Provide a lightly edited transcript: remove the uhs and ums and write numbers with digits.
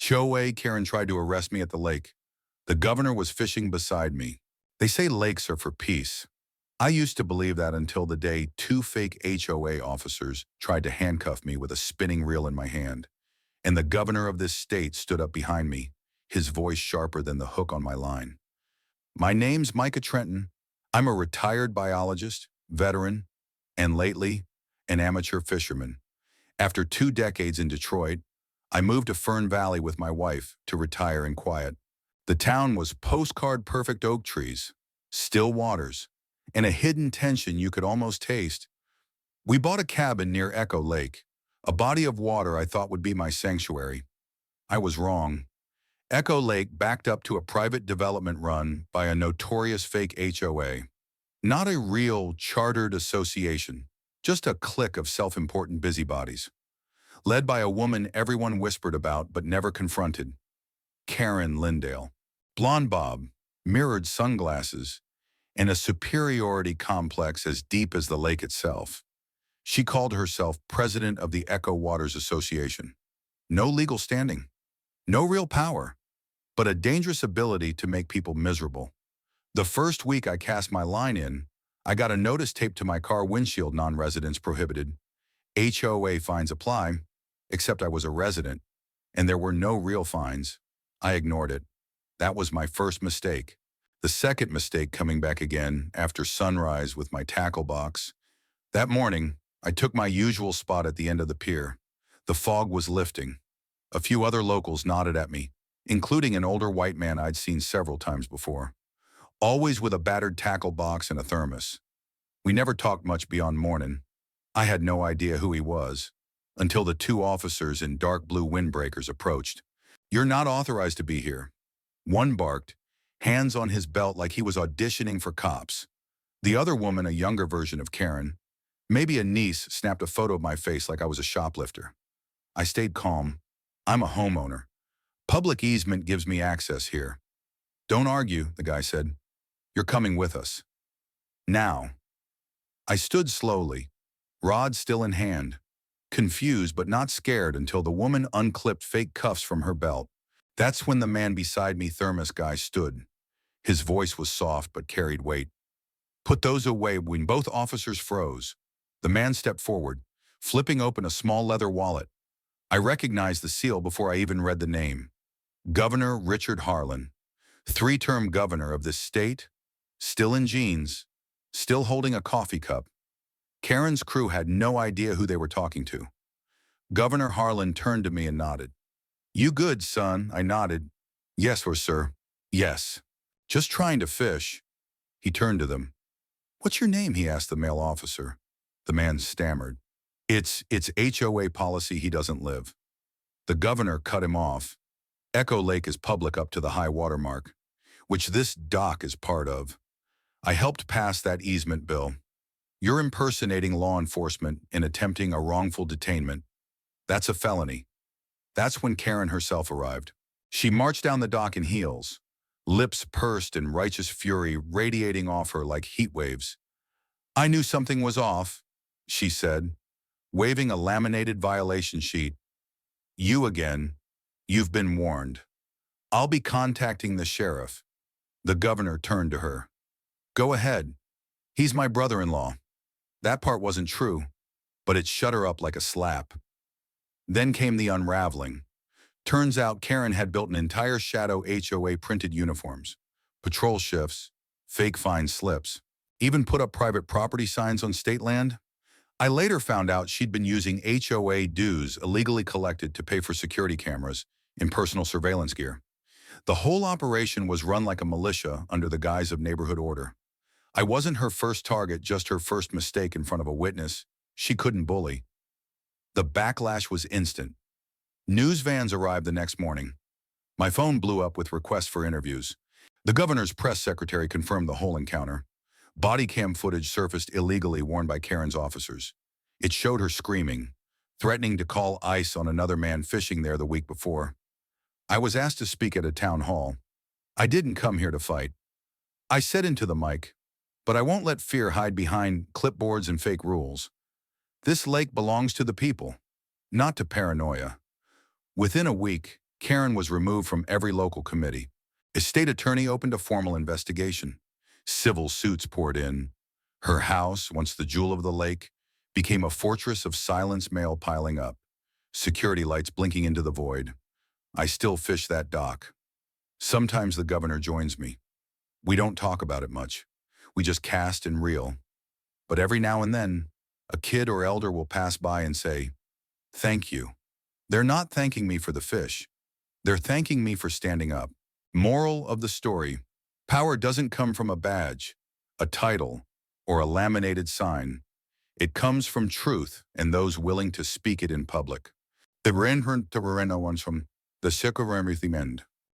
HOA Karen tried to arrest me at the lake. The governor was fishing beside me. They say lakes are for peace. I used to believe that until the day two fake HOA officers tried to handcuff me with a spinning reel in my hand. And the governor of this state stood up behind me, his voice sharper than the hook on my line. My name's Micah Trenton. I'm a retired biologist, veteran, and lately, an amateur fisherman. After 2 decades in Detroit, I moved to Fern Valley with my wife to retire in quiet. The town was postcard-perfect oak trees, still waters, and a hidden tension you could almost taste. We bought a cabin near Echo Lake, a body of water I thought would be my sanctuary. I was wrong. Echo Lake backed up to a private development run by a notorious fake HOA. Not a real chartered association, just a clique of self-important busybodies. Led by a woman everyone whispered about but never confronted, Karen Lindale. Blonde bob, mirrored sunglasses, and a superiority complex as deep as the lake itself. She called herself president of the Echo Waters Association. No legal standing, no real power, but a dangerous ability to make people miserable. The first week I cast my line in, I got a notice taped to my car windshield: non-residents prohibited. HOA fines apply, except I was a resident, and there were no real fines. I ignored it. That was my first mistake. The second mistake coming back again after sunrise with my tackle box. That morning, I took my usual spot at the end of the pier. The fog was lifting. A few other locals nodded at me, including an older white man I'd seen several times before, always with a battered tackle box and a thermos. We never talked much beyond morning. I had no idea who he was, until the 2 officers in dark blue windbreakers approached. "You're not authorized to be here." One barked, hands on his belt like he was auditioning for cops. The other woman, a younger version of Karen, maybe a niece, snapped a photo of my face like I was a shoplifter. I stayed calm. I'm a homeowner. Public easement gives me access here. "Don't argue," the guy said. "You're coming with us." Now. I stood slowly, rod still in hand, confused but not scared until the woman unclipped fake cuffs from her belt. That's when the man beside me, thermos guy, stood. His voice was soft but carried weight. "Put those away." When both officers froze, the man stepped forward, flipping open a small leather wallet. I recognized the seal before I even read the name. Governor Richard Harlan, 3-term governor of this state, still in jeans, still holding a coffee cup. Karen's crew had no idea who they were talking to. Governor Harlan turned to me and nodded. "You good, son?" I nodded. "Yes, sir." "Yes. Just trying to fish." He turned to them. "What's your name?" he asked the male officer. The man stammered. It's HOA policy he doesn't live." The governor cut him off. "Echo Lake is public up to the high water mark, which this dock is part of. I helped pass that easement bill. You're impersonating law enforcement and attempting a wrongful detainment. That's a felony." That's when Karen herself arrived. She marched down the dock in heels, lips pursed in righteous fury radiating off her like heat waves. "I knew something was off," she said, waving a laminated violation sheet. "You again. You've been warned. I'll be contacting the sheriff." The governor turned to her. "Go ahead. He's my brother-in-law." That part wasn't true, but it shut her up like a slap. Then came the unraveling. Turns out Karen had built an entire shadow HOA printed uniforms, patrol shifts, fake fine slips, even put up private property signs on state land. I later found out she'd been using HOA dues illegally collected to pay for security cameras and personal surveillance gear. The whole operation was run like a militia under the guise of neighborhood order. I wasn't her first target, just her first mistake in front of a witness she couldn't bully. The backlash was instant. News vans arrived the next morning. My phone blew up with requests for interviews. The governor's press secretary confirmed the whole encounter. Body cam footage surfaced illegally worn by Karen's officers. It showed her screaming, threatening to call ICE on another man fishing there the week before. I was asked to speak at a town hall. I didn't come here to fight. I said into the mic, but I won't let fear hide behind clipboards and fake rules. This lake belongs to the people, not to paranoia. Within a week, Karen was removed from every local committee. A state attorney opened a formal investigation. Civil suits poured in. Her house, once the jewel of the lake, became a fortress of silence, mail piling up, security lights blinking into the void. I still fish that dock. Sometimes the governor joins me. We don't talk about it much. We just cast and reel. But every now and then, a kid or elder will pass by and say, "Thank you." They're not thanking me for the fish. They're thanking me for standing up. Moral of the story: power doesn't come from a badge, a title, or a laminated sign. It comes from truth and those willing to speak it in public. The Renhern to Verena ones from the Secular End.